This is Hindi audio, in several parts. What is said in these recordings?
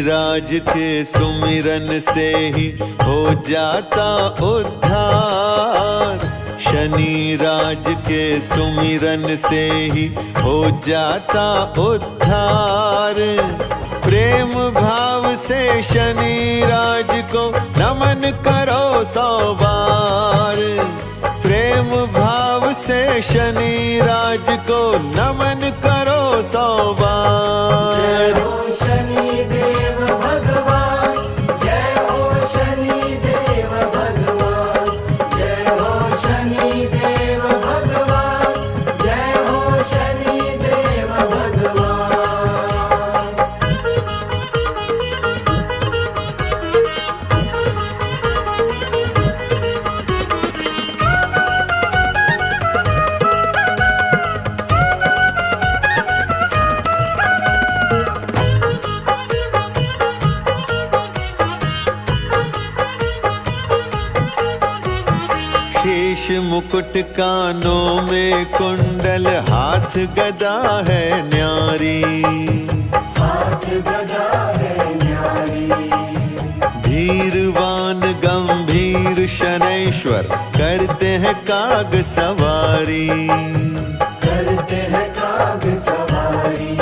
राज के सुमिरन से ही हो जाता उद्धार। शनि राज के सुमिरन से ही हो जाता उद्धार। प्रेम भाव से शनि राज को नमन करो 100 बार। प्रेम भाव से शनि राज को नमन करो 100 बार। जय हो शनि देव भगवान, जय हो शनि देव भगवान, जय हो शनि देव भगवान, जय हो शनि देव भगवान। शेष मुकुट कानों में कुंडल, हाथ गदा है न्यारी। हाथ गदा है न्यारी। धीरवान गंभीर शनैश्वर करते हैं काग सवारी। करते हैं काग सवारी।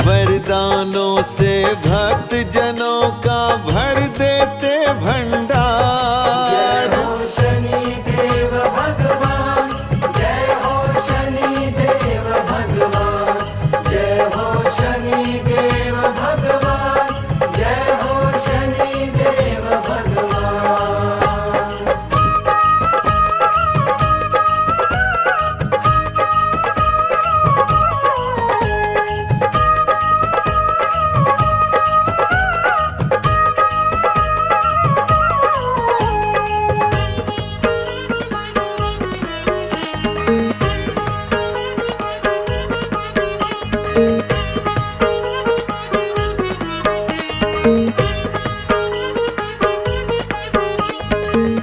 वरदानों से भक्त जनों का भर देते भंडार। जय हो शनि देव भगवान, जय हो शनि देव भगवान, जय हो शनि देव भगवान, जय हो शनि देव भगवान।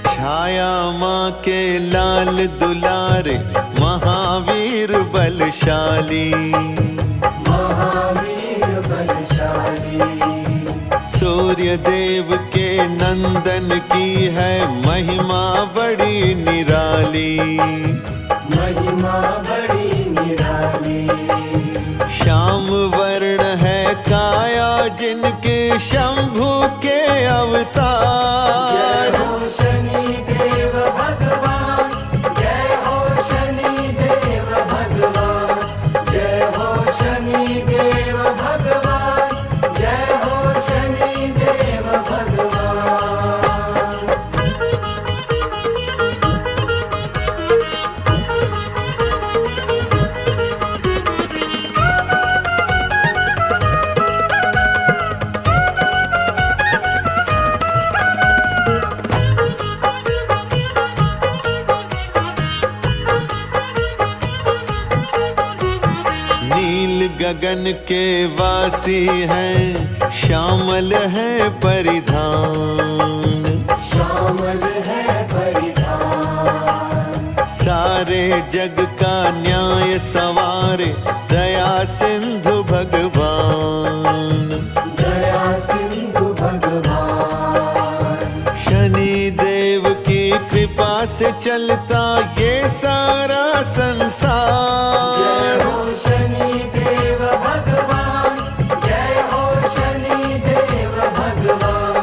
छाया माँ के लाल दुलारे, महावीर बलशाली। महावीर बलशाली। सूर्य देव के नंदन की है महिमा बड़ी निराली। महिमा बड़ी निराली। श्याम वर्ण है काया जिनके, शंभु के अवतार। जय हो शनि देव भगवान, जय हो शनि देव भगवान, जय हो शनि देव भगवान, जय हो शनि देव भगवान। नील गगन के वासी हैं, श्यामल है परिधान। श्यामल है परिधान। सारे जग का न्याय सवारे, दया सिंधु भगवान। दया सिंधु भगवान। शनि देव की कृपा से चलता ये सारा संसार। जय हो शनि देव भगवान, जय हो शनि देव भगवान,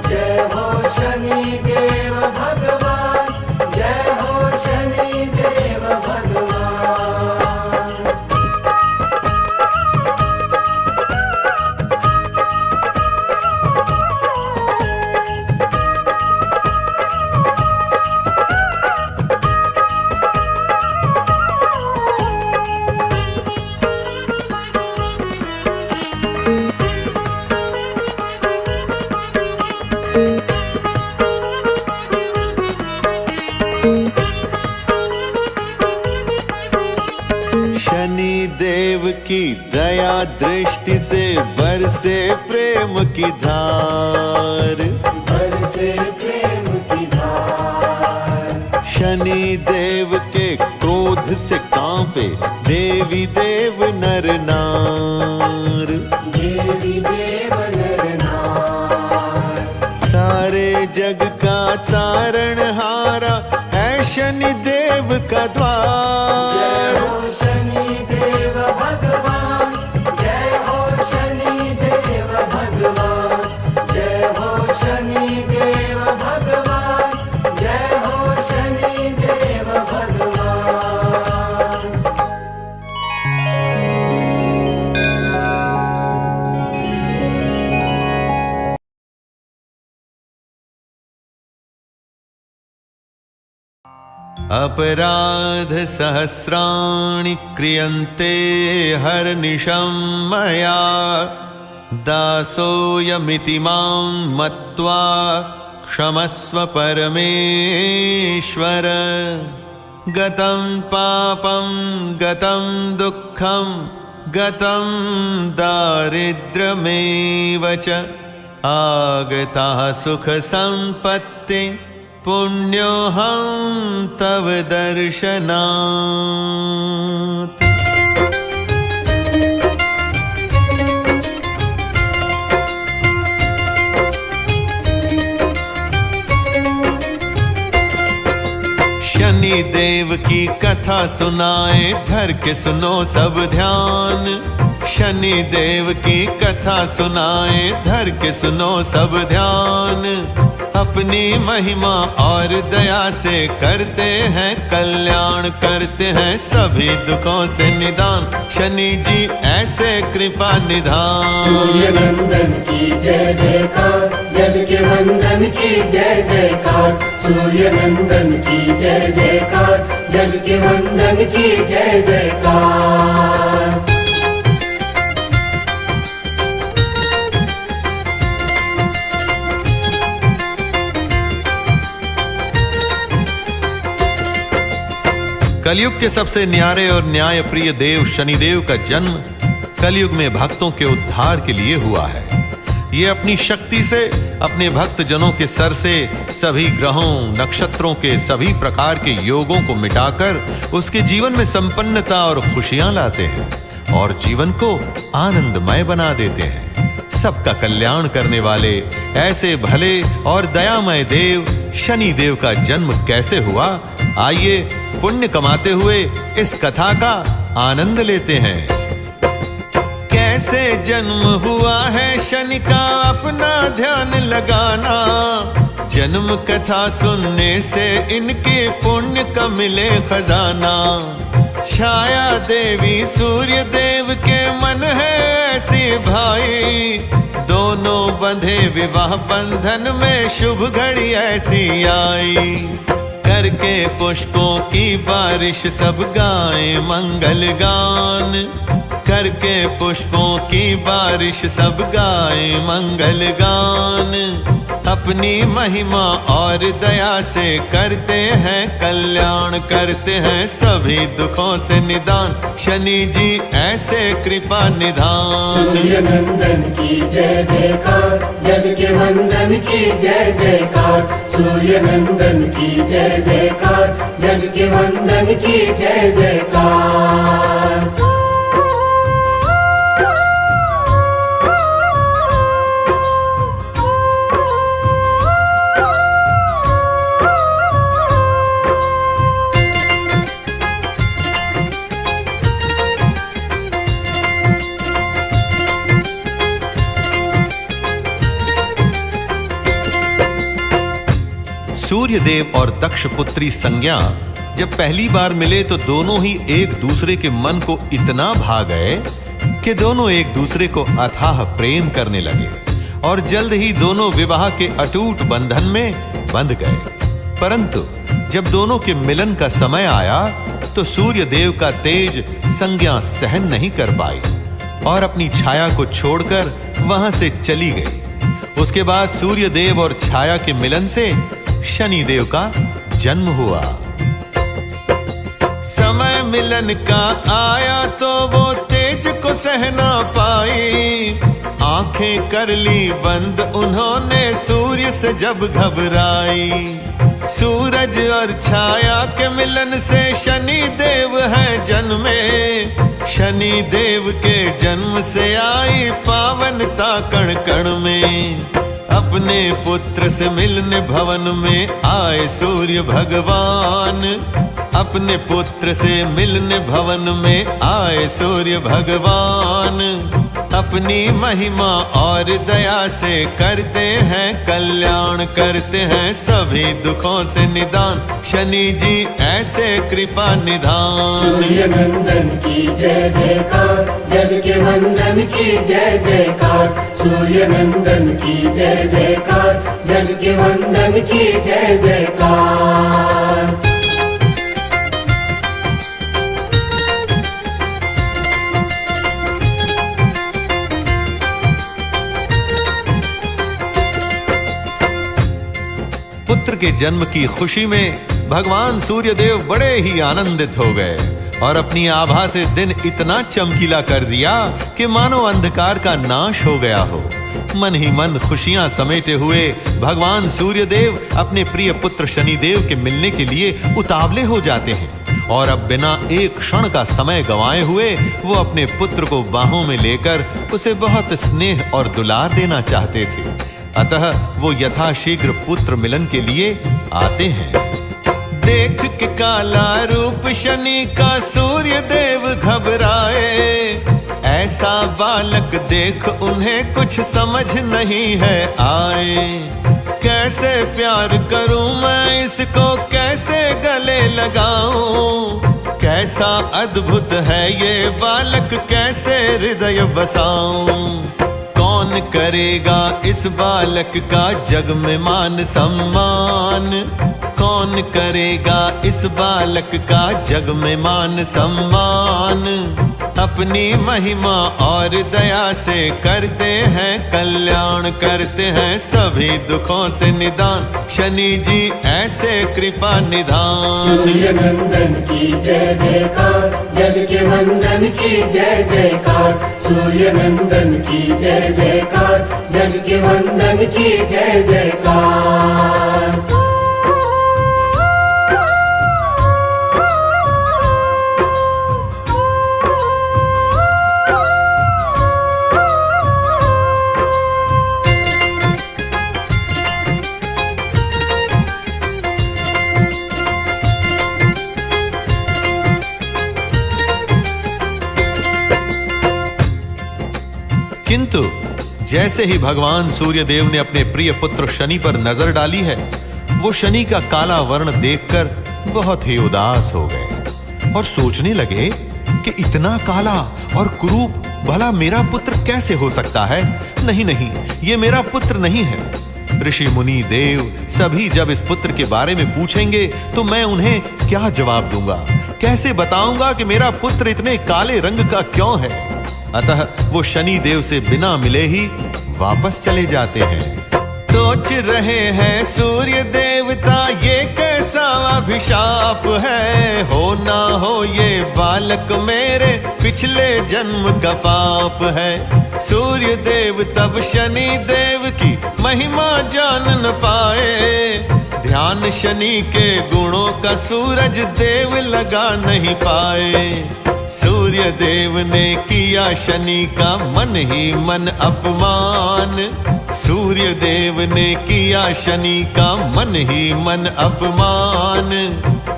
जय हो शनि देव भगवान, जय हो शनि देव भगवान। शनि देव की दया दृष्टि से बरसे प्रेम की धार। बरसे प्रेम की धार। शनि देव के क्रोध से कांपे देवी देव नर नार। देवी देव नर जग का तारणहारा है शनि देव का जय द्वार। हो शनि देव भगवान, जय हो शनि देव भगवान, जय हो शनि देव भगवान, जय हो शनि देव भगवान। अपराध सहस्राणि क्रियन्ते हरनिशं मया, दासोऽयमिति मां मत्वा क्षमस्व परमेश्वर। गतं पापं गतं दुःखं गतं दारिद्र्यमेव च, आगता सुख संपत्ति पुण्योऽहं तव दर्शनात्। शनि देव की कथा सुनाए धर के सुनो सब ध्यान। शनि देव की कथा सुनाए धर के सुनो सब ध्यान। अपनी महिमा और दया से करते हैं कल्याण, करते हैं सभी दुखों से निदान। शनि जी ऐसे कृपा निधान। सूर्य नंदन की जय जयकार, जल के वंदन की जय जयकार। सूर्य नंदन की जय जयकार, जल के वंदन की जय जयकार। कलयुग के सबसे न्यारे और न्याय प्रिय देव शनिदेव का जन्म कलयुग में भक्तों के उद्धार के लिए हुआ है। ये अपनी शक्ति से अपने भक्त जनों के सर से सभी ग्रहों नक्षत्रों के सभी प्रकार के योगों को मिटाकर उसके जीवन में संपन्नता और खुशियां लाते हैं और जीवन को आनंदमय बना देते हैं। सबका कल्याण करने वाले ऐसे भले और दयामय देव शनि देव का जन्म कैसे हुआ, आइए पुण्य कमाते हुए इस कथा का आनंद लेते हैं। कैसे जन्म हुआ है शनि का अपना ध्यान लगाना। जन्म कथा सुनने से इनके पुण्य का मिले खजाना। छाया देवी सूर्य देव के मन है ऐसी भाई, दोनों बंधे विवाह बंधन में शुभ घड़ी ऐसी आई। करके पुष्पों की बारिश सब गाएं मंगल गान। करके पुष्पों की बारिश सब गाएं मंगल गान। अपनी महिमा और दया से करते हैं कल्याण, करते हैं सभी दुखों से निदान। शनि जी ऐसे कृपा निधान। सूर्य नंदन की जय जयकार, जल के वंदन की जय जयकार। सूर्य नंदन की जय जयकार, जल के वंदन की जय जयकार। सूर्यदेव और दक्ष पुत्री संज्ञा जब पहली बार मिले तो दोनों ही एक दूसरे के मन को इतना भा गए कि दोनों एक दूसरे को अथाह प्रेम करने लगे और जल्द ही दोनों विवाह के अटूट बंधन में बंध गए। परंतु जब दोनों के मिलन का समय आया तो सूर्यदेव का तेज संज्ञा सहन नहीं कर पाई और अपनी छाया को छोड़कर वहां से चली गई। उसके बाद सूर्यदेव और छाया के मिलन से शनिदेव का जन्म हुआ। समय मिलन का आया तो वो तेज को सह ना पाई। आंखें कर ली बंद उन्होंने सूर्य से जब घबराई। सूरज और छाया के मिलन से शनि देव है जन्मे। शनि देव के जन्म से आई पावनता कण कण में। अपने पुत्र से मिलने भवन में आए सूर्य भगवान। अपने पुत्र से मिलने भवन में आए सूर्य भगवान। अपनी महिमा और दया से करते हैं कल्याण, करते हैं सभी दुखों से निदान। शनि जी ऐसे कृपा निधान। सूर्य नंदन की जय जयकार, जग के वंदन की जय जयकार। सूर्य नंदन की जय जयकार, जग के वंदन की जय जयकार। पुत्र के जन्म की खुशी में भगवान सूर्यदेव बड़े ही आनंदित हो गए और अपनी आभा से दिन इतना चमकीला कर दिया कि मानो अंधकार का नाश हो गया हो। मन ही मन खुशियां समेटे हुए भगवान सूर्यदेव अपने प्रिय पुत्र शनिदेव के मिलने के लिए उतावले हो जाते हैं और अब बिना एक क्षण का समय गंवाए हुए वो अपने पुत्र को बाहों में लेकर उसे बहुत स्नेह और दुलार देना चाहते थे। अतः वो यथाशीघ्र पुत्र मिलन के लिए आते हैं। देख के काला रूप शनि का सूर्यदेव घबराए। ऐसा बालक देख उन्हें कुछ समझ नहीं है आए। कैसे प्यार करूं मैं इसको, कैसे गले लगाऊं। कैसा अद्भुत है ये बालक, कैसे हृदय बसाऊं। कौन करेगा इस बालक का जग में मान सम्मान। कौन करेगा इस बालक का जग में मान सम्मान। अपनी महिमा और दया से करते हैं कल्याण, करते हैं सभी दुखों से निदान। शनि जी ऐसे कृपा निधान। सूर्य नंदन की जय जयकार, जग के वंदन की जय जयकार। सूर्य नंदन की जय जयकार, जग के वंदन की जय जयकार। किंतु जैसे ही भगवान सूर्यदेव ने अपने प्रिय पुत्र शनि पर नजर डाली है, वो शनि का काला वर्ण देखकर बहुत ही उदास हो गए और सोचने लगे कि इतना काला और कुरूप भला मेरा पुत्र कैसे हो सकता है। नहीं नहीं, ये मेरा पुत्र नहीं है। ऋषि मुनि देव सभी जब इस पुत्र के बारे में पूछेंगे तो मैं उन्हें क्या जवाब दूंगा, कैसे बताऊंगा कि मेरा पुत्र इतने काले रंग का क्यों है। अतः वो शनि देव से बिना मिले ही वापस चले जाते हैं। सोच रहे हैं सूर्य देवता ये कैसा अभिशाप है। हो ना हो ये बालक मेरे पिछले जन्म का पाप है। सूर्य देव तब शनि देव की महिमा जान न पाए। ध्यान शनि के गुणों का सूरज देव लगा नहीं पाए। सूर्य देव ने किया शनि का मन ही मन अपमान। सूर्य देव ने किया शनि का मन ही मन अपमान।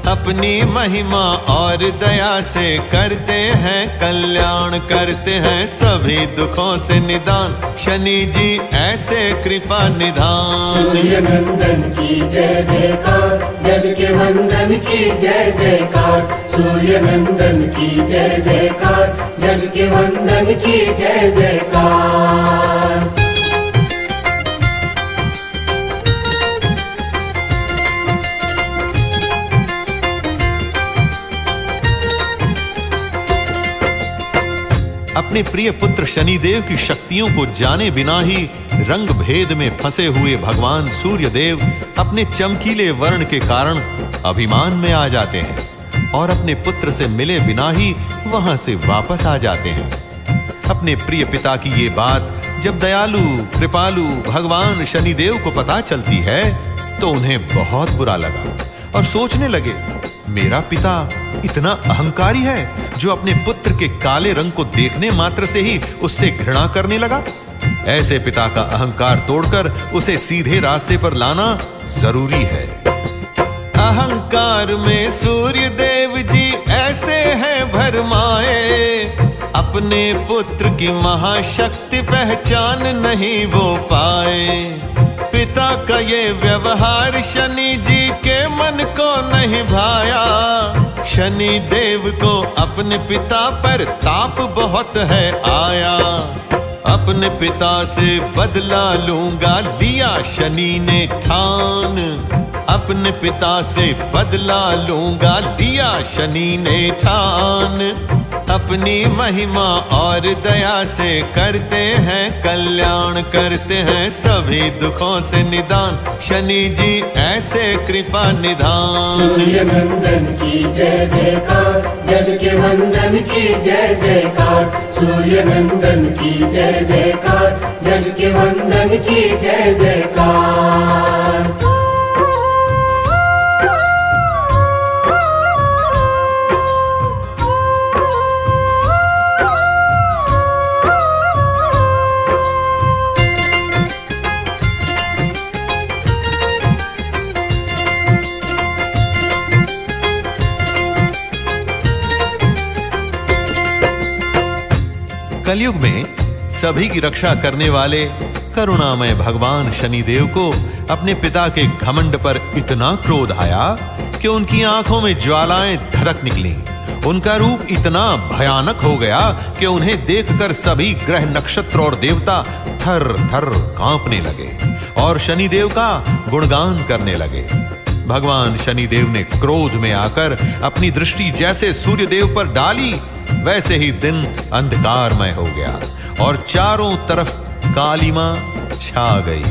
अपनी महिमा और दया से करते हैं कल्याण, करते हैं सभी दुखों से निदान। शनि जी ऐसे कृपा निधान। सूर्य नंदन की जय जयकार, जग के वंदन की जय जयकार। सूर्य नंदन की जय जयकार, जग के वंदन की जय जयकार। अपने प्रिय पुत्र शनिदेव की शक्तियों को जाने बिना ही रंग भेद में फंसे हुए भगवान सूर्यदेव अपने चमकीले वर्ण के कारण अभिमान में आ जाते हैं और अपने पुत्र से मिले बिना ही वहां से वापस आ जाते हैं। अपने प्रिय पिता की ये बात जब दयालु कृपालु भगवान शनिदेव को पता चलती है तो उन्हें बहुत बुरा लगा और सोचने लगे, मेरा पिता इतना अहंकारी है जो अपने पुत्र के काले रंग को देखने मात्र से ही उससे घृणा करने लगा। ऐसे पिता का अहंकार तोड़कर उसे सीधे रास्ते पर लाना जरूरी है। अहंकार में सूर्य देव जी ऐसे हैं भरमाए, अपने पुत्र की महाशक्ति पहचान नहीं वो पाए। पिता का ये व्यवहार शनि जी के मन को नहीं भाया। शनि देव को अपने पिता पर ताप बहुत है आया। अपने पिता से बदला लूंगा लिया शनि ने ठान। अपने पिता से बदला लूंगा लिया शनि ने ठान। अपनी महिमा और दया से करते हैं कल्याण, करते हैं सभी दुखों से निदान। शनि जी ऐसे कृपा निधान। सूर्य नंदन की जय जयकार, जग के वंदन की जय जयकार। सूर्य नंदन की जय जयकार, जग के वंदन की जय जयकार। कलयुग में सभी की रक्षा करने वाले करुणामय भगवान शनिदेव को अपने पिता के घमंड पर इतना क्रोध आया कि उनकी आंखों में ज्वालाएं धड़क निकली। उनका रूप इतना भयानक हो गया कि उन्हें देखकर सभी ग्रह नक्षत्र और देवता थर थर कांपने लगे और शनिदेव का गुणगान करने लगे। भगवान शनिदेव ने क्रोध में आकर अपनी दृष्टि जैसे सूर्यदेव पर डाली, वैसे ही दिन अंधकारमय हो गया और चारों तरफ कालिमा छा गई।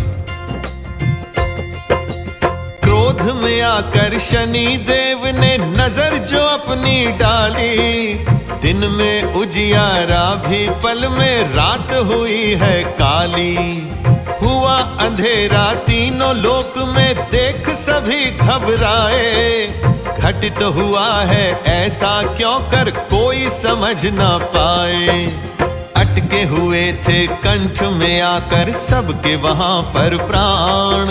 क्रोध में आकर शनि देव ने नजर जो अपनी डाली, दिन में उजियारा भी पल में रात हुई है काली। हुआ अंधेरा तीनों लोक में देख सभी घबराए। घटित हुआ है ऐसा क्यों कर कोई समझ ना पाए। अटके हुए थे कंठ में आकर सबके वहां पर प्राण।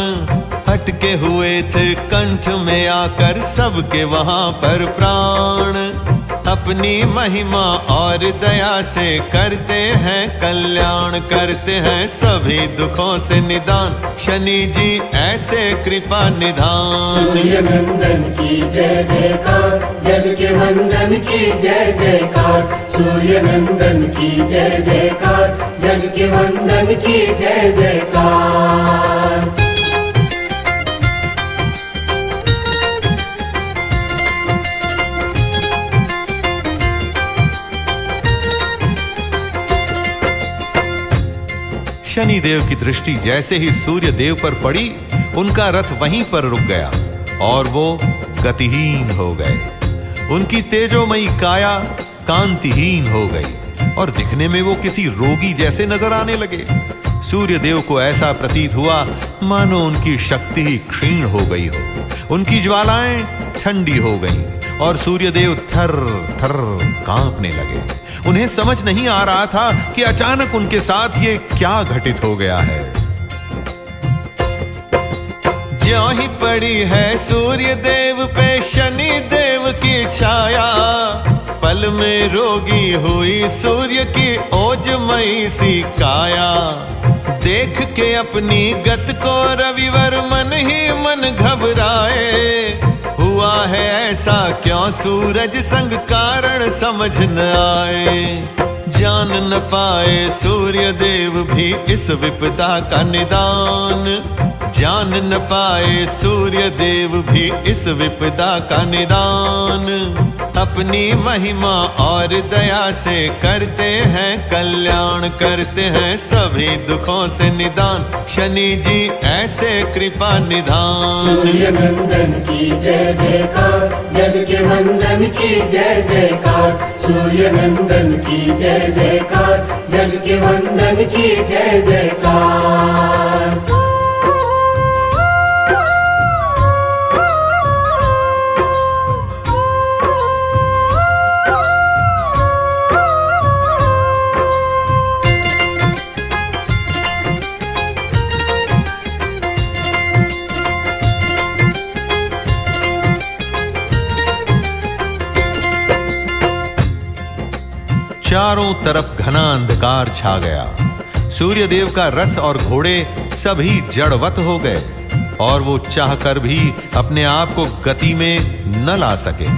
अटके हुए थे कंठ में आकर सबके वहां पर प्राण। अपनी महिमा और दया से करते हैं कल्याण, करते हैं सभी दुखों से निदान। शनि जी ऐसे कृपा निधान। सूर्य नंदन की जय जयकार, जग के वंदन की जय जयकार। सूर्य नंदन की जय जयकार, जग के वंदन की जय जयकार। शनिदेव की दृष्टि जैसे ही सूर्य देव पर पड़ी, उनका रथ वहीं पर रुक गया और वो गतिहीन हो गए। उनकी तेजोमयी काया कांतिहीन हो गई और दिखने में वो किसी रोगी जैसे नजर आने लगे। सूर्य देव को ऐसा प्रतीत हुआ मानो उनकी शक्ति ही क्षीण हो गई हो। उनकी ज्वालाएं ठंडी हो गईं और सूर्यदेव थर थर कांपने लगे। उन्हें समझ नहीं आ रहा था कि अचानक उनके साथ ये क्या घटित हो गया है। ज्यों ही पड़ी है सूर्य देव पे शनि देव की छाया, पल में रोगी हुई सूर्य की ओजमयी सी काया। देख के अपनी गत को रविवर मन ही मन घबराए। हुआ है ऐसा क्यों सूरज संग कारण समझ न आए। जान न पाए सूर्य देव भी इस विपदा का निदान। जान न पाए सूर्य देव भी इस विपदा का निदान। अपनी महिमा और दया से करते हैं कल्याण, करते हैं सभी दुखों से निदान। शनि जी ऐसे कृपा निधान। सूर्य नंदन की जय जयकार, जग के वंदन की जय जयकार। सूर्य नंदन की जय जयकार, जग के वंदन की जय जयकार। चारों तरफ घना अंधकार छा गया। सूर्यदेव का रथ और घोड़े सभी जड़वत हो गए और वो चाहकर भी अपने आप को गति में न ला सके।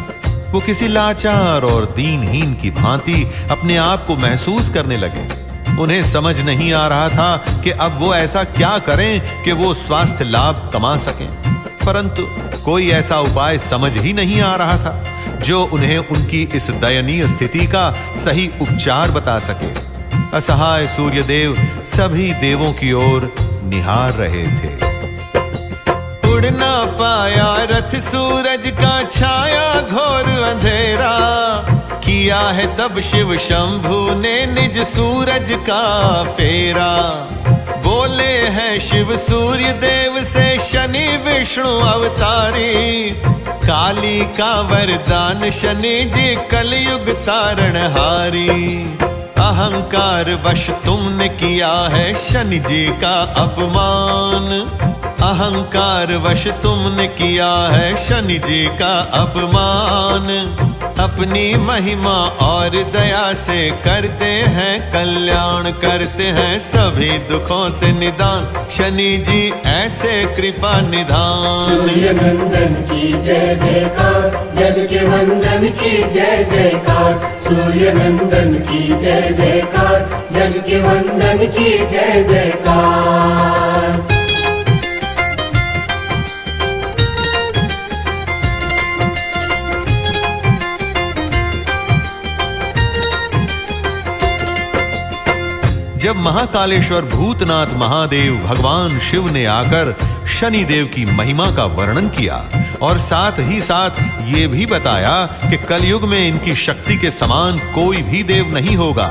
वो किसी लाचार और दीनहीन की भांति अपने आप को महसूस करने लगे। उन्हें समझ नहीं आ रहा था कि अब वो ऐसा क्या करें कि वो स्वास्थ्य लाभ कमा सकें, परंतु कोई ऐसा उपाय समझ ही नहीं आ रहा था जो उन्हें उनकी इस दयनीय स्थिति का सही उपचार बता सके। असहाय सूर्यदेव सभी देवों की ओर निहार रहे थे। उड़ ना पाया रथ सूरज का, छाया घोर अंधेरा, किया है तब शिव शंभु ने निज सूरज का फेरा। बोले हैं शिव सूर्य देव से शनि विष्णु अवतारी, काली का वरदान शनि जी कलयुग तारणहारी। अहंकार वश तुमने किया है शनि जी का अपमान, अहंकार वश तुमने किया है शनि जी का अपमान। अपनी महिमा और दया से करते हैं कल्याण, करते हैं सभी दुखों से निदान, शनि जी ऐसे कृपा निधान। सूर्य नंदन की जय जयकार, जग के वंदन की जय जयकार। सूर्य नंदन की जय जयकार, जग के वंदन की जय जयकार। जब महाकालेश्वर भूतनाथ महादेव भगवान शिव ने आकर शनि देव की महिमा का वर्णन किया और साथ ही साथ ये भी बताया कि कलयुग में इनकी शक्ति के समान कोई भी देव नहीं होगा।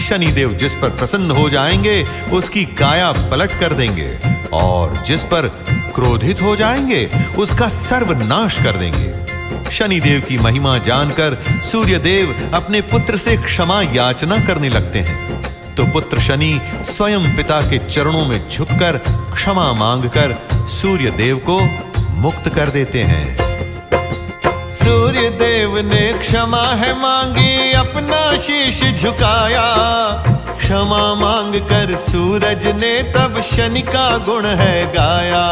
शनि देव जिस पर प्रसन्न हो जाएंगे उसकी काया पलट कर देंगे और जिस पर क्रोधित हो जाएंगे उसका सर्वनाश कर देंगे। शनि देव की महिमा जानकर सूर्य देव अपने पुत्र से क्षमा याचना करने लगते हैं, तो पुत्र शनि स्वयं पिता के चरणों में झुककर क्षमा मांगकर सूर्य देव को मुक्त कर देते हैं। सूर्य देव ने क्षमा है मांगी, अपना शीश झुकाया, क्षमा मांग कर सूरज ने तब शनि का गुण है गाया।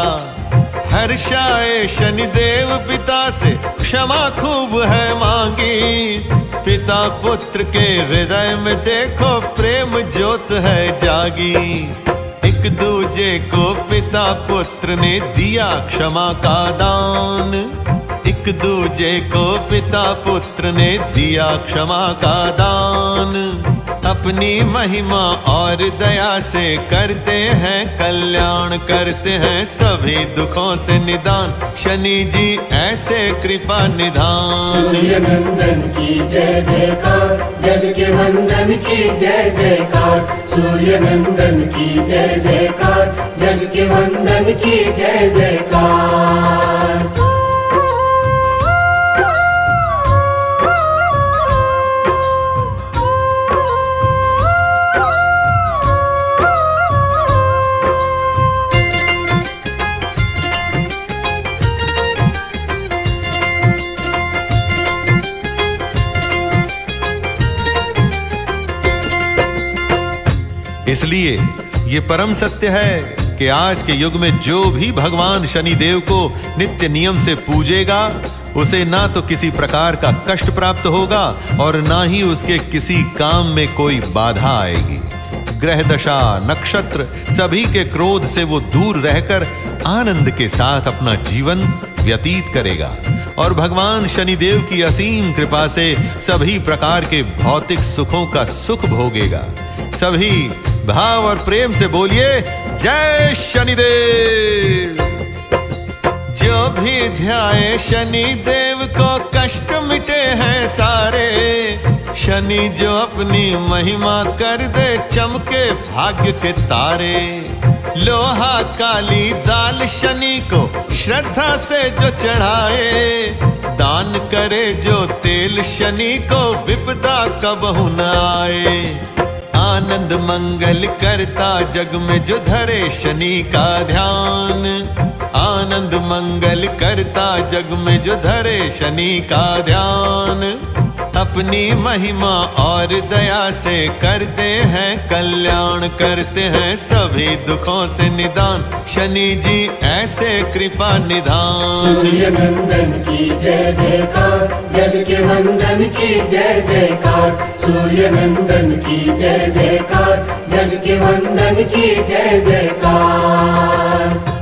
हर्षाए शनि देव पिता से क्षमा खूब है मांगी, पिता पुत्र के हृदय में देखो प्रेम ज्योत है जागी। एक दूजे को पिता पुत्र ने दिया क्षमा का दान, एक दूजे को पिता पुत्र ने दिया क्षमा का दान। अपनी महिमा और दया से करते हैं कल्याण, करते हैं सभी दुखों से निदान, शनि जी ऐसे कृपा निधान। सूर्य नंदन की जय जयकार, जग के वंदन की जय जयकार। सूर्य नंदन की जय जयकार, जग के वंदन की जय जयकार। इसलिए ये परम सत्य है कि आज के युग में जो भी भगवान शनि देव को नित्य नियम से पूजेगा उसे ना तो किसी प्रकार का कष्ट प्राप्त होगा और ना ही उसके किसी काम में कोई बाधा आएगी। ग्रह दशा नक्षत्र सभी के क्रोध से वो दूर रहकर आनंद के साथ अपना जीवन व्यतीत करेगा और भगवान शनिदेव की असीम कृपा से सभी प्रकार के भौतिक सुखों का सुख भोगेगा। सभी भाव और प्रेम से बोलिए जय शनिदेव। जो भी ध्याए शनि देव को कष्ट मिटे हैं सारे, शनि जो अपनी महिमा कर दे चमके भाग्य के तारे। लोहा काली दाल शनि को श्रद्धा से जो चढ़ाए, दान करे जो तेल शनि को विपदा कबहु न आए। आनंद मंगल करता जग में जो धरे शनि का ध्यान, आनंद मंगल करता जग में जो धरे शनि का ध्यान। अपनी महिमा और दया से करते हैं कल्याण, करते हैं सभी दुखों से निदान। शनि जी ऐसे कृपा निधान। सूर्य नंदन की जय जयकार, जग के वंदन की जय जयकार। सूर्य नंदन की जय जयकार, जग के वंदन की जय जयकार।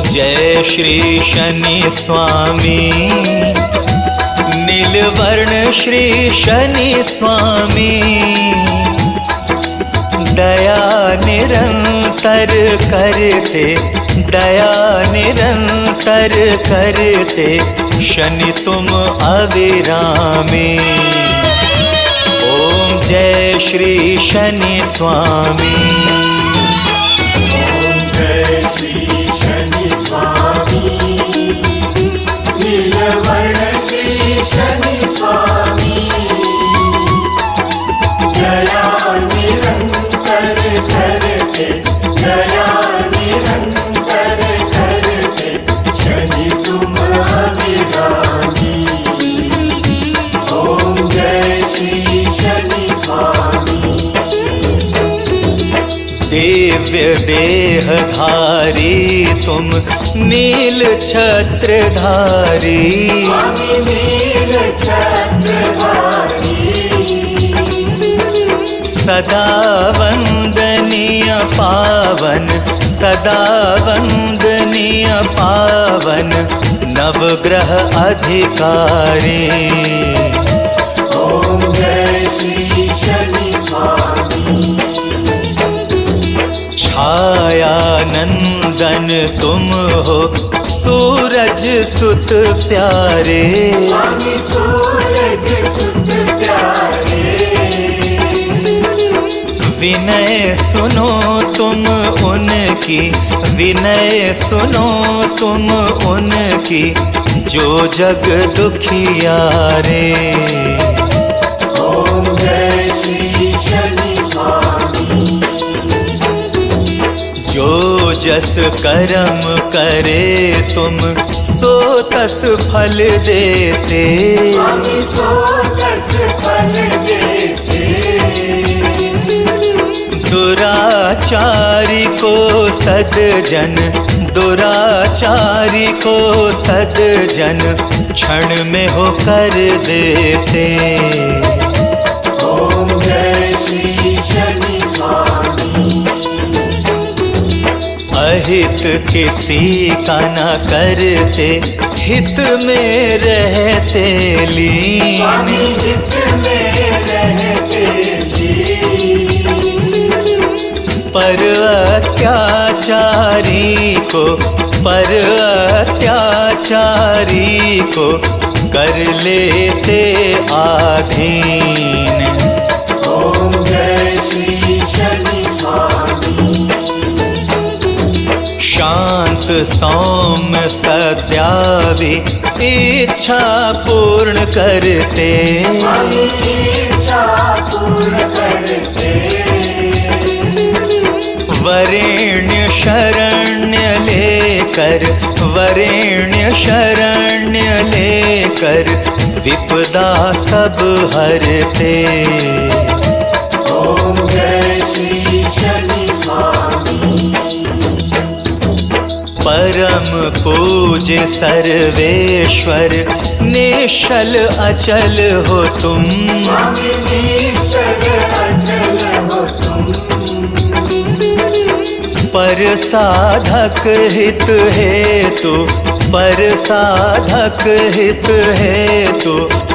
जय श्री शनि स्वामी, नीलवर्ण श्री शनि स्वामी। दया निरंतर करते, दया निरंतर करते, शनि तुम अविरामी। ओम जय श्री शनि स्वामी। जय श्री शनि स्वामी, नीलवर्ण श्री शनि स्वामी। दया निरंतर करते, दया निरंतर करते, शनि तुम अविरामी। ओम जय श्री शनि स्वामी। दिव्य देहधारी तुम नील छत्रधारी। स्वामी नील छत्रधारी। सदा वंदनीय पावन, सदा वंदनीय पावन, नवग्रह अधिकारी। ओम जय श्री शनि स्वामी। छाया नंदन तुम हो सूरज सुत प्यारे। स्वामी सूरज सुत प्यारे। विनय सुनो तुम उनकी, विनय सुनो तुम उनकी, जो जग दुखियारे। ओम जय श्री शनि स्वामी। जो जस कर्म करे तुम सो तस फल देते। स्वामी सो तस फल देते। दुराचारी को सद्जन, दुराचारी को सद्जन, क्षण में हो कर देते। ओम जय श्री शनि स्वामी। अहित किसी का न करते, हित में रहते लीन। स्वामी हित में रहते लीन। पर अत्याचारी को, पर अत्याचारी को कर लेते आधीन। ओम जय श्री शनि स्वामी। शांत सौम्य सद्यावी इच्छा पूर्ण करते। स्वामी इच्छा पूर्ण करते। वरेण्य शरण्य लेकर, वरेण्य शरण्य लेकर, विपदा सब हरते। ओम जय श्री शनि स्वामी। परम पूज्य सर्वेश्वर, निश्चल अचल हो तुम। स्वामी निश्चल अचल हो तुम। पर साधक हित हेतु, पर साधक हित हेतु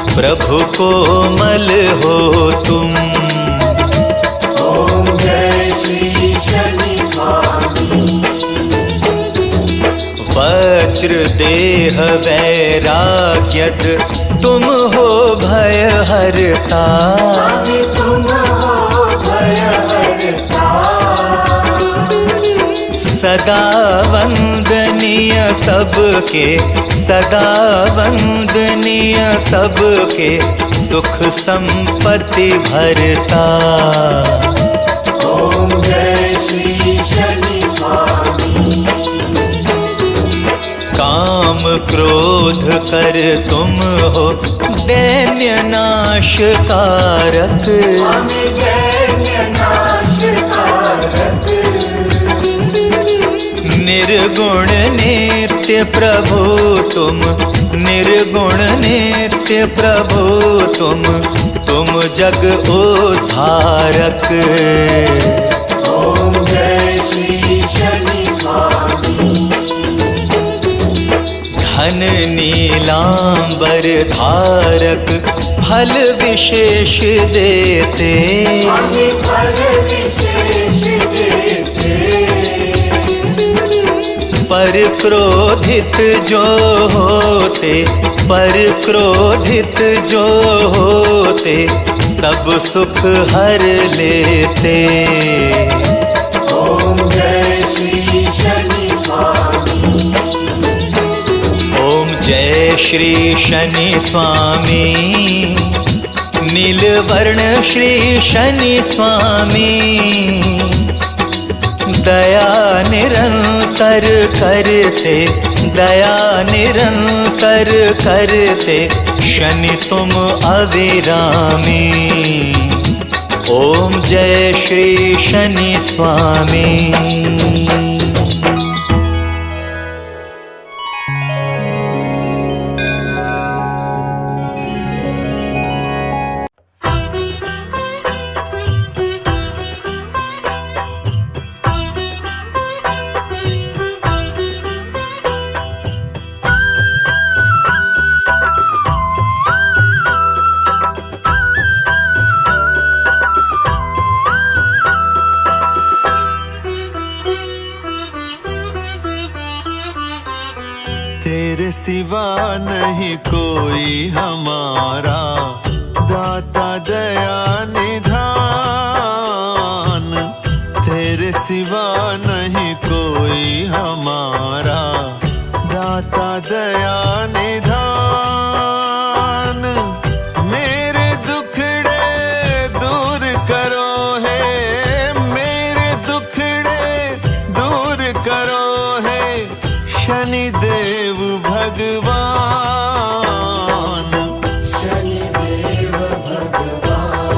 प्रभु कोमल हो तुम। ओम जय श्री शनि स्वामी। वज्र देह वैराग्यद तुम हो भय हरता, स्वामी तुम हो भय हरता। सदा वंदनीय सबके, सदा वंदनीय सबके सुख संपत्ति भरता। ओम जय श्री शनि स्वामी। काम क्रोध कर तुम हो दैन्य नाश कारक, स्वामी दैन्य नाश कारक। निर्गुण नित्य प्रभु तुम, निर्गुण नित्य प्रभु तुम जग उद्धारक। ओम जय श्री शनि स्वामी। धन नीलांबर धारक फल विशेष देते, स्वामी फल विशेष देते। पर क्रोधित जो होते, पर क्रोधित जो होते सब सुख हर लेते। ओम जय श्री शनि स्वामी। ओम जय श्री शनि स्वामी। नीलवर्ण श्री शनि स्वामी, दया निरंतर करते, दया निरंतर करते शनि तुम अविरामी। ओम जय श्री शनि स्वामी। तेरे सिवा नहीं कोई हमारा, दाता दया निधान। तेरे सिवा नहीं कोई हमारा, दाता दया निधान। मेरे दुखड़े दूर करो है, मेरे दुखड़े दूर करो है शनि देव भगवान। शनि देव भगवान,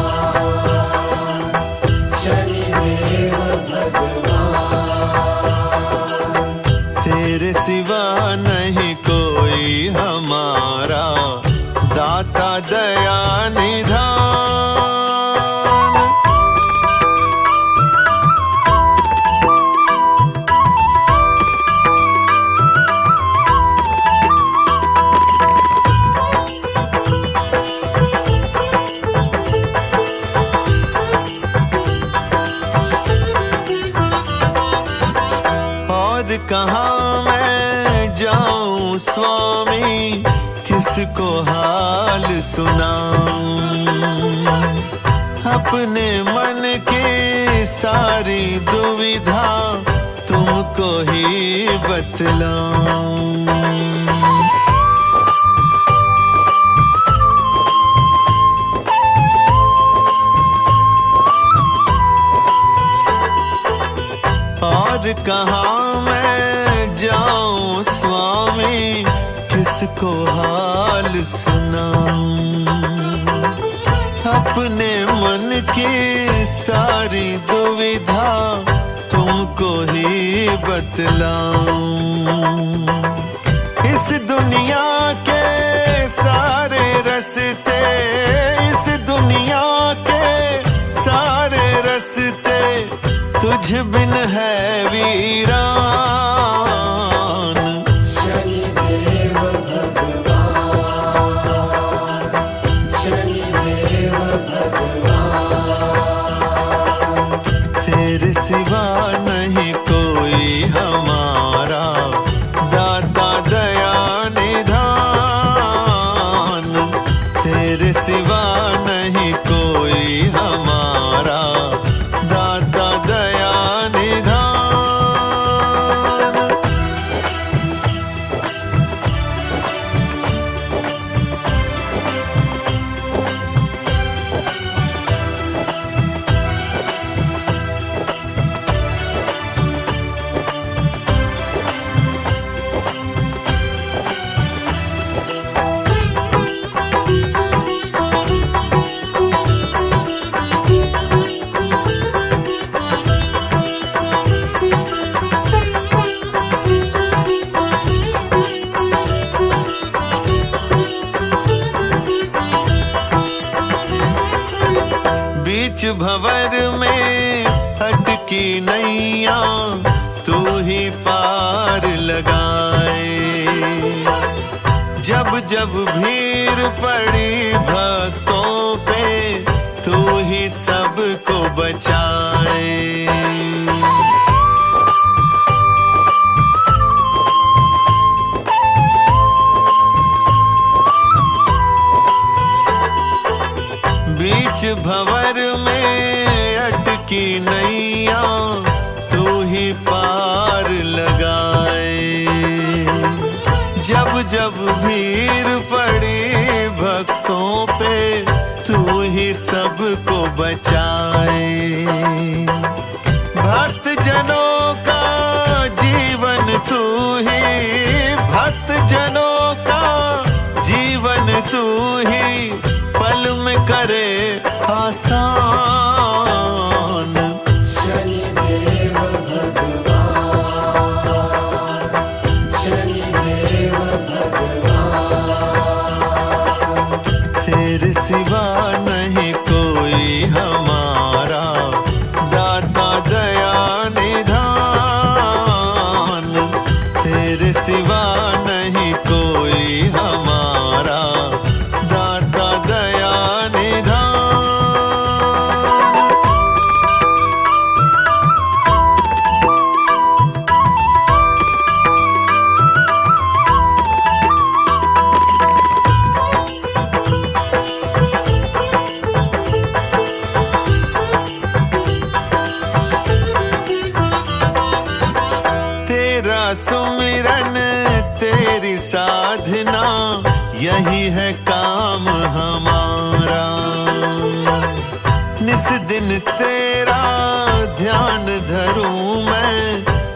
शनि देव भगवान। तेरे सिवा नहीं कोई हमारा, दाता दया निधान। और कहाँ मैं जाऊं स्वामी, किसको हाल सुनाऊं। अपने मन की सारी दुविधा तुमको ही बतलाऊं। और कहाँ मैं जाऊं स्वामी, किसको हाल सुनाऊं। अपने मन की सारी दुविधा तुमको ही बतलाऊं। इस दुनिया के सारे रस्ते, इस दुनिया के सारे रस्ते तुझ तुझ बिन है वीरान। शनिदेव भगवान, शनिदेव भगवान। तेरे सिवा नहीं कोई हमारा, दाता दया निधान। तेरे सिवा नहीं कोई हमारा, दाता दया निधान। बीच भंवर में अटकी नैया, तू ही पार लगाए। जब जब भीड़ पड़ी भक्तों पे, तू ही सबको बचाए। बीच भंवर में अटकी नैया, तू ही पार लगाए। जब जब भीड़ पड़ी भक्तों पे, तू ही सबको बचाए। भक्त जनों का जीवन तू ही, भक्त जनों का जीवन तू ही, पल में करे आसान। शनिदेव भगवान, शनिदेव भगवान। तेरे सिवा नहीं कोई हमारा, दाता दया निधान। तेरे सिवा नहीं कोई हमारा, दाता दया निधान। तेरा सुमिरन तेरी साधना, यही है काम हमारा। निस दिन तेरा ध्यान धरूं मैं,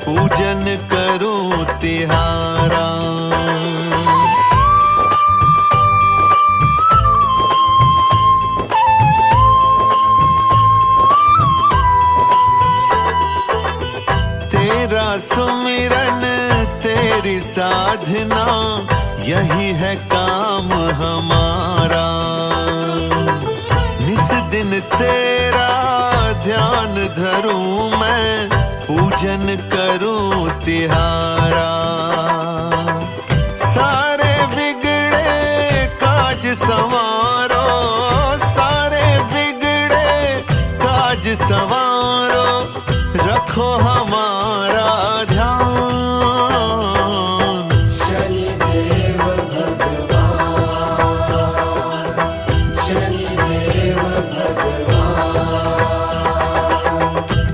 पूजन करूं तिहारा। तेरा सुमिरन तेरी साधना, यही है काम हमारा। निस दिन तेरा ध्यान धरूं मैं, पूजन करूं तिहारा। सारे बिगड़े काज संवारो, सारे बिगड़े काज संवारो, रखो हमारा ध्यान। शनिदेव भगवान, शनिदेव भगवान।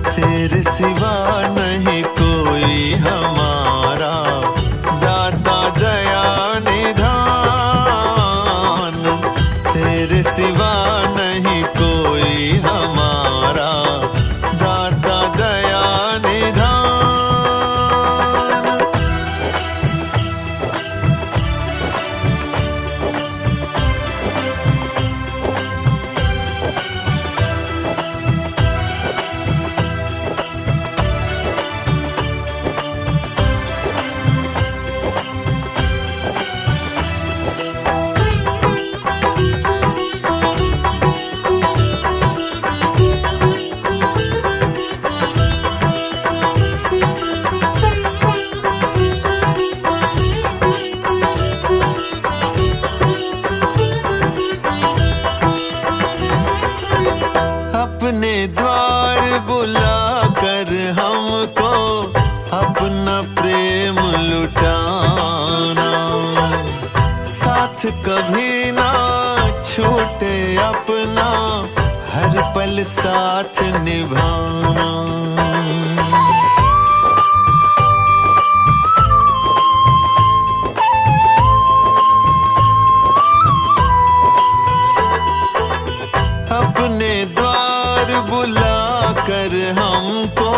तेरे सिवा नहीं कोई हमारा, कभी ना छूटे अपना, हर पल साथ निभाना। अपने द्वार बुला कर हमको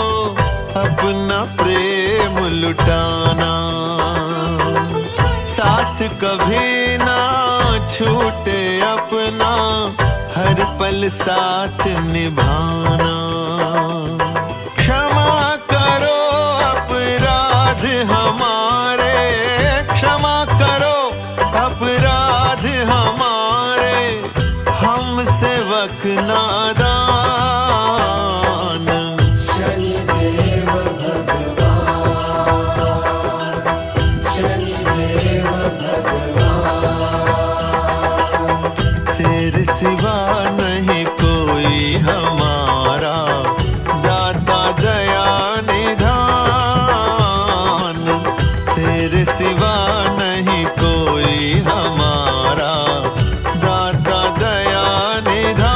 अपना प्रेम लुटाना, साथ कभी ना छूटे अपना, हर पल साथ निभाना। क्षमा करो अपराध हमारे, क्षमा करो अपराध हमारे, हम सेवक नादान। शनिदेव भगवान, शनिदेव भगवान, तेरे सिवा नहीं कोई हमारा, दाता दया निधान। तेरे सिवा नहीं कोई हमारा, दाता दया निधान।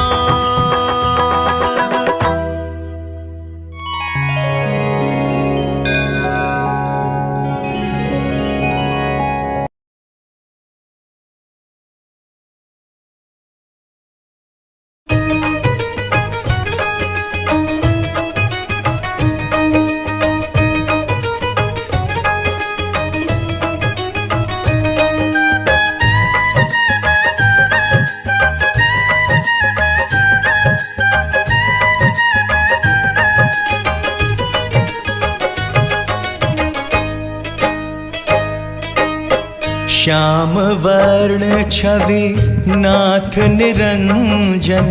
श्याम वर्ण छवि नाथ निरंजन,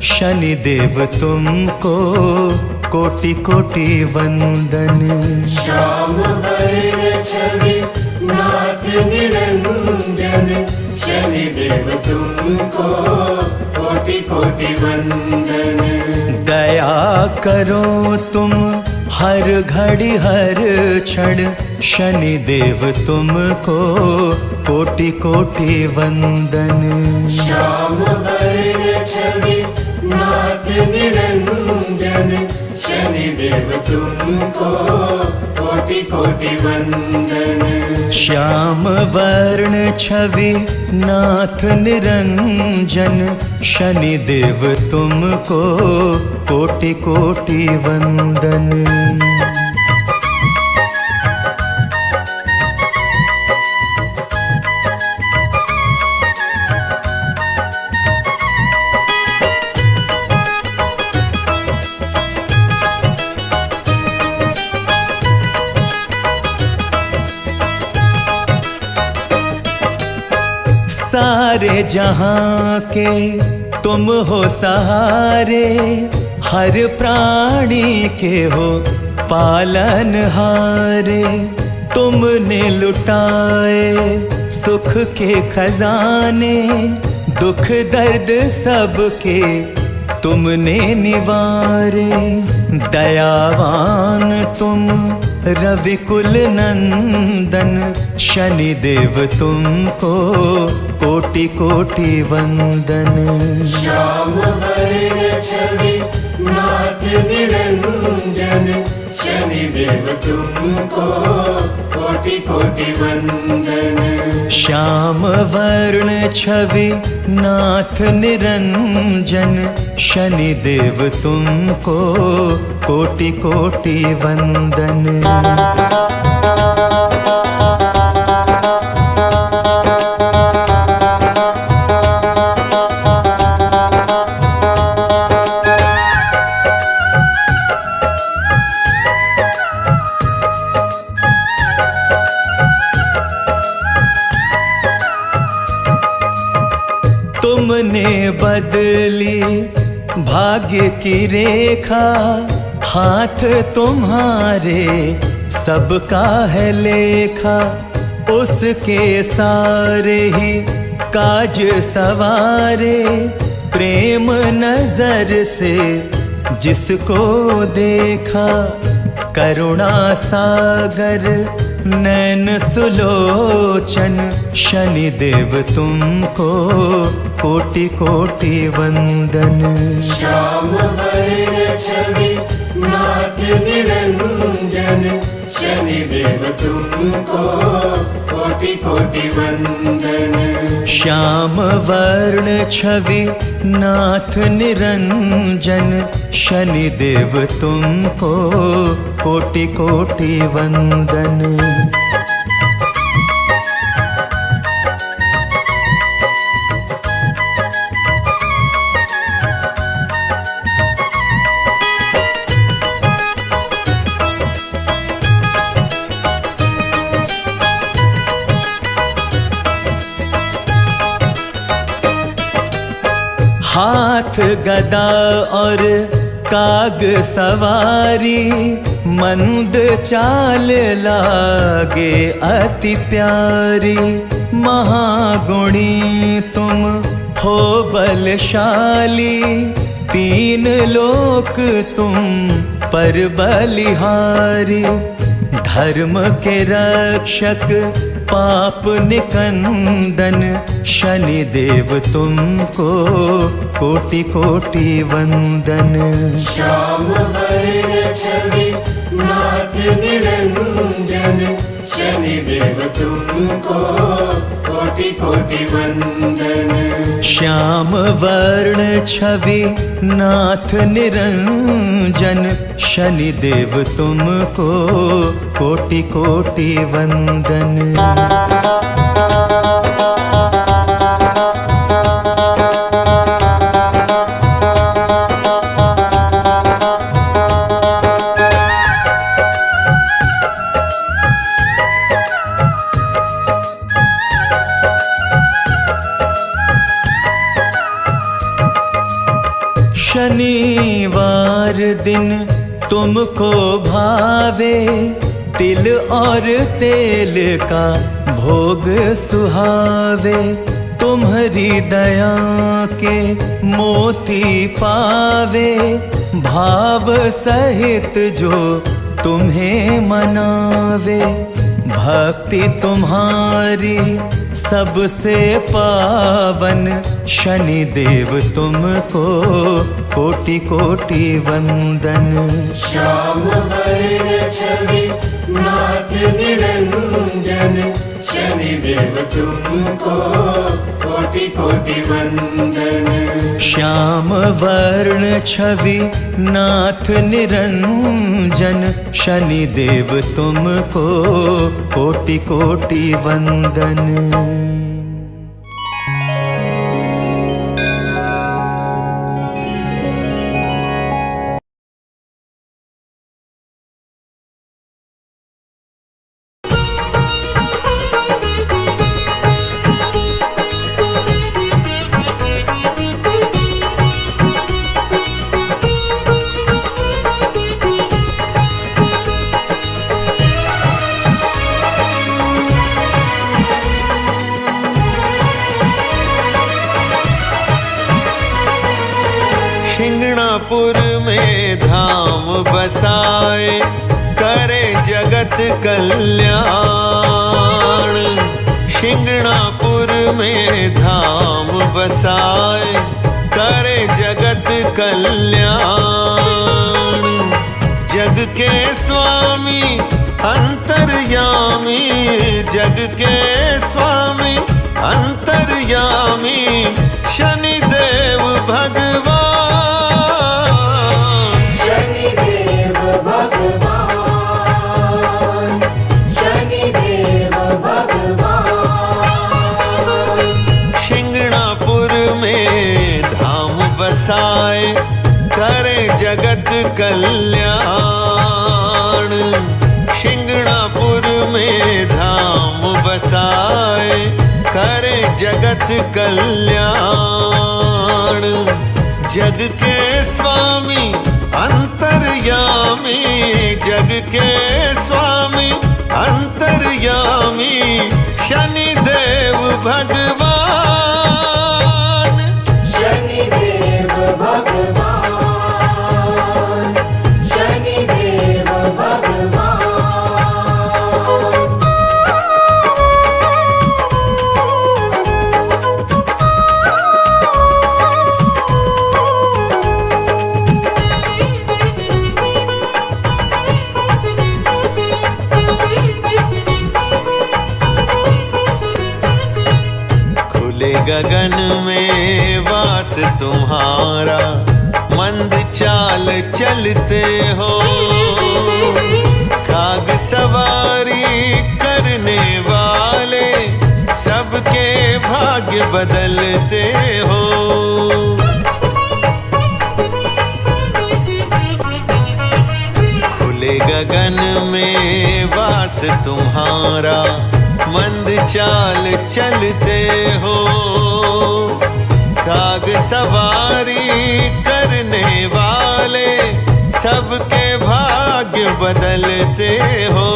शनिदेव तुमको कोटि कोटि वंदन। श्याम वर्ण छवि नाथ निरंजन, शनिदेव तुमको कोटि कोटि वंदन। दया करो तुम हर घड़ी हर क्षण, शनिदेव तुमको कोटि कोटि वंदन। श्याम वर्ण छवि नाथ निरंजन, शनिदेव तुमको कोटि कोटि वंदन। श्याम वर्ण छवि नाथ निरंजन, शनिदेव तुमको कोटि कोटि वंदन। सारे जहां के तुम हो सहारे, हर प्राणी के हो पालनहारे। तुमने लुटाए सुख के खजाने, दुख दर्द सबके तुमने निवारे। दयावान तुम रविकुल नंदन, शनिदेव तुमको कोटि कोटि वंदन। श्याम वर्ण छवि नाथ निरंजन, शनिदेव तुमको कोटि कोटि वंदन। श्याम वर्ण छवि नाथ निरंजन, शनिदेव तुमको कोटि कोटि वंदन। तुमने बदली भाग्य की रेखा, हाथ तुम्हारे सबका है लेखा। उसके सारे ही काज सवारे, प्रेम नजर से जिसको देखा। करुणा सागर नैन सुलोचन शनिदेव तुमको कोटि कोटि वंदन। श्याम वर्ण छवि नाथ निरंजन शनिदेव तुमको कोटि कोटि वंदन। श्याम वर्ण छवि नाथ निरंजन शनिदेव तुमको कोटि कोटि वंदन। हाथ गदा और काग सवारी मंद चाल लागे अति प्यारी। महागुणी तुम हो बलशाली तीन लोक तुम पर बलिहारी। धर्म के रक्षक पाप निकंदन शनिदेव तुमको कोटि कोटि वंदन। श्याम वर्ण छवि नाथ निरंजन शनिदेव तुमको कोटि कोटि वंदन। श्याम वर्ण छवि नाथ निरंजन शनिदेव तुमको कोटि कोटि वंदन। शनिवार दिन तुमको भावे तिल और तेल का भोग सुहावे। तुम्हारी दया के मोती पावे भाव सहित जो तुम्हें मनावे। भक्ति तुम्हारी सबसे पावन शनिदेव तुमको कोटि कोटि वंदन। श्याम वर्ण छवि नाथ निरंजन शनिदेव तुमको कोटि कोटि वंदन। श्याम वर्ण छवि नाथ निरंजन शनिदेव तुमको कोटि कोटि वंदन। शिंगणापुर में धाम बसाए करे जगत कल्याण। शिंगणापुर में धाम बसाए करे जगत कल्याण। जग के स्वामी अंतर्यामी जग के स्वामी अंतर्यामी शनिदेव भगवान। शिंगणापुर में धाम बसाए करे जगत कल्याण। शिंगणापुर में धाम बसाए करे जगत कल्याण। जग के स्वामी अंतर्यामी जग के स्वामी अंतर्यामी शनिदेव भगवान। शनिदेव भगवान शनिदेव भगवान। खुले गगन में वास तुम्हारा, मंद चाल चलते हो। काग सवारी करने वाले, सबके भाग्य बदलते हो। खुले गगन में वास तुम्हारा, मंद चाल चलते हो। काग सवारी करने वाले, सबके भाग्य बदलते हो।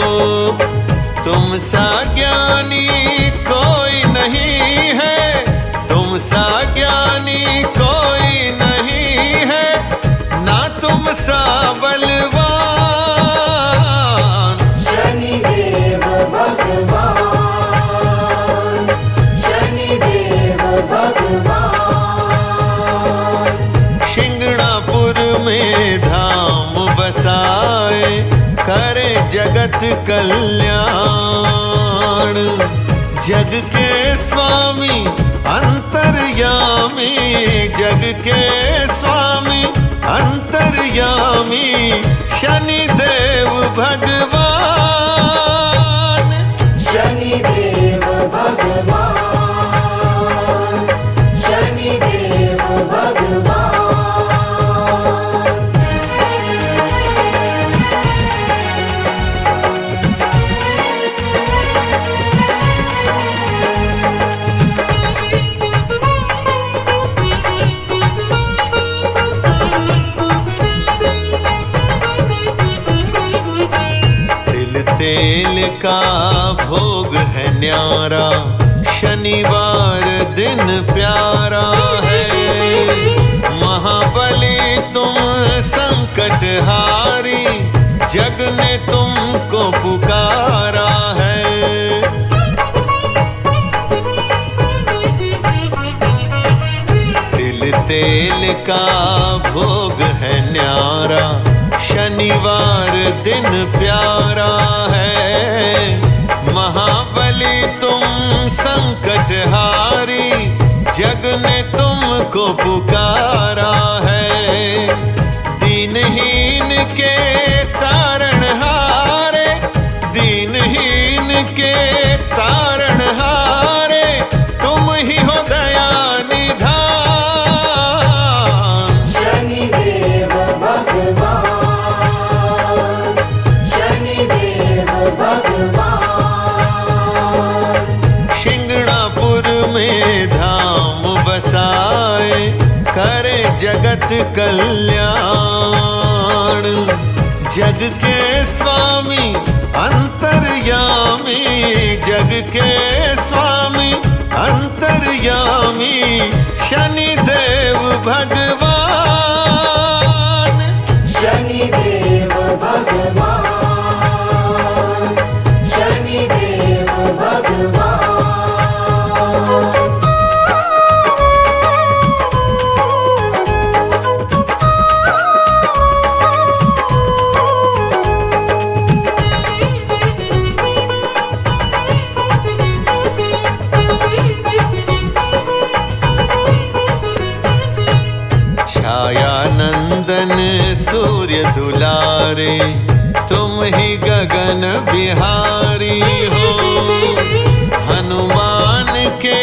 तुम सा ज्ञानी कोई नहीं है, तुम सा ज्ञानी कोई नहीं है, ना तुम सा बलवान। शनिदेव भगवान, शनिदेव भगवान। शिंगणापुर में धाम बसाए, करे जगत कल्याण। जग के स्वामी अंतर्यामी, जग के स्वामी अंतर्यामी, शनिदेव भगवान। शनिदेव भगवान, शनिदेव भगवान। तेल का भोग है न्यारा, शनिवार दिन प्यारा है। महाबली तुम संकट हारी, जग ने तुमको पुकारा है। तिल तेल का भोग है न्यारा, शनिवार दिन प्यारा है। महाबली तुम संकट हारी, जग ने तुमको पुकारा है। दीनहीन के तारण हारे, दीनहीन के तारण हारे, तुम ही हो दया निधान। शनिदेव भगवान, शिंगणापुर में धाम बसाए, करे जगत कल्याण। जग के स्वामी अंतर्यामी, जग के स्वामी अंतर्यामी, शनिदेव भगवान। शनिदेव भगवान, शनिदेव भगवान। छायानंदन सूर्य दुलारे, तुम ही गगन बिहारी हो। हनुमान के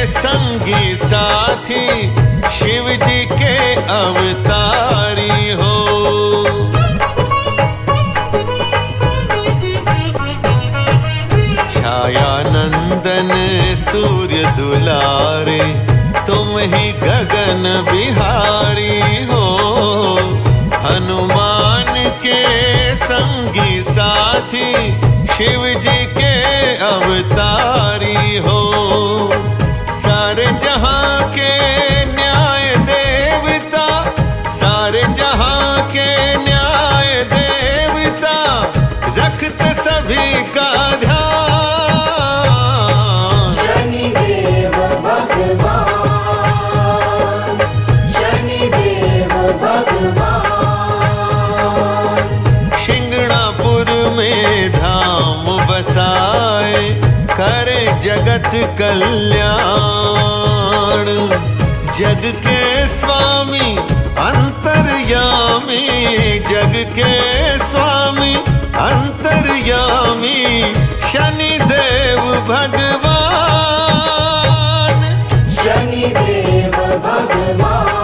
संगी साथी, शिव जी के अवतारी हो। छायानंदन सूर्य दुलारे, तुम ही गगन बिहारी हो। हनुमान के संगी साथी, शिव जी के अवतारी हो। सारे जहां के न्याय देवता, सारे जहां के न्याय देवता, रखते सभी का ध्यान। शनिदेव भगवान, शनिदेव भगवान। शिंगणापुर में धाम बसाए, करे जगत कल्याण। प्राण, जग के स्वामी अंतर्यामी, जग के स्वामी अंतर्यामी शनिदेव भगवान। शनिदेव भगवान,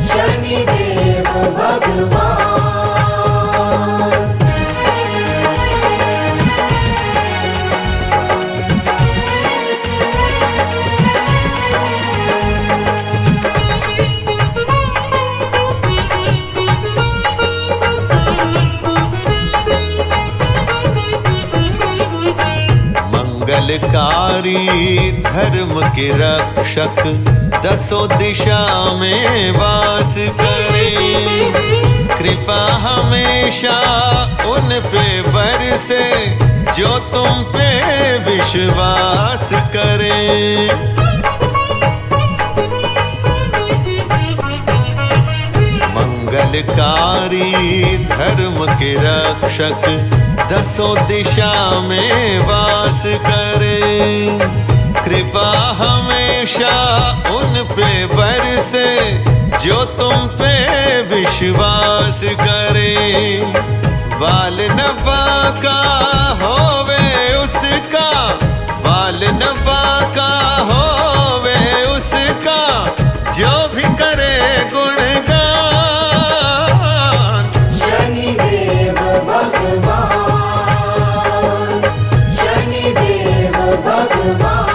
शनिदेव भगवान। मंगलकारी धर्म के रक्षक, दसों दिशा में वास करे। कृपा हमेशा उन पे बरसे जो तुम पे विश्वास करें। मंगलकारी धर्म के रक्षक, दसों दिशा में वास करे। कृपा हमेशा उन पे बरसे जो तुम पे विश्वास करे। बाल नवा का होवे उसका, बाल नवा का होवे उसका, जो भी करे गुणगान। शनिदेव भगवान, शनिदेव भगवान।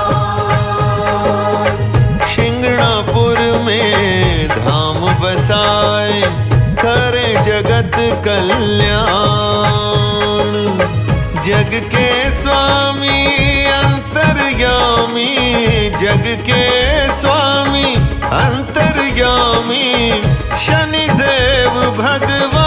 शिंगणापुर में धाम बसाए, करे जगत कल्याण। जग के स्वामी अंतर्यामी, जग के स्वामी अंतर्यामी शनिदेव भगवान।